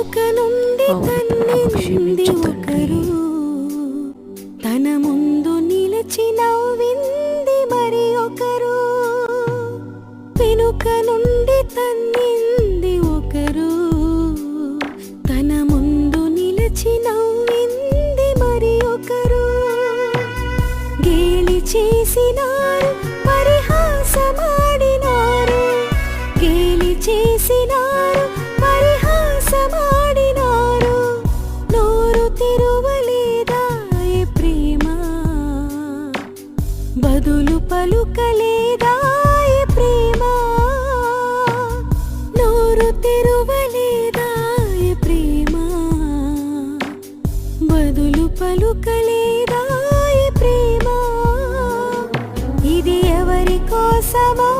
వెనుక నుండి తన్నింది ఒకరు, తన ముందు నిలిచి నవ్వింది మరి ఒకరు. వెనుక నుండి తన్నింది ఒకరు, తన ముందు నిలిచి నవ్వింది మరి ఒకరు. గేలి చేసినారు, పరిహాసమాడినారు, గేలి చేసినారు, పరిహాసమాడినారు. నోరు తెరువలేదాయే ప్రేమ, బదులు పలుకలేదాయే ప్రేమ. నోరు తెరువలేదాయే ప్రేమ, బదులు పలుకలేదాయే ప్రేమ. ఇది ఎవరి కోసమో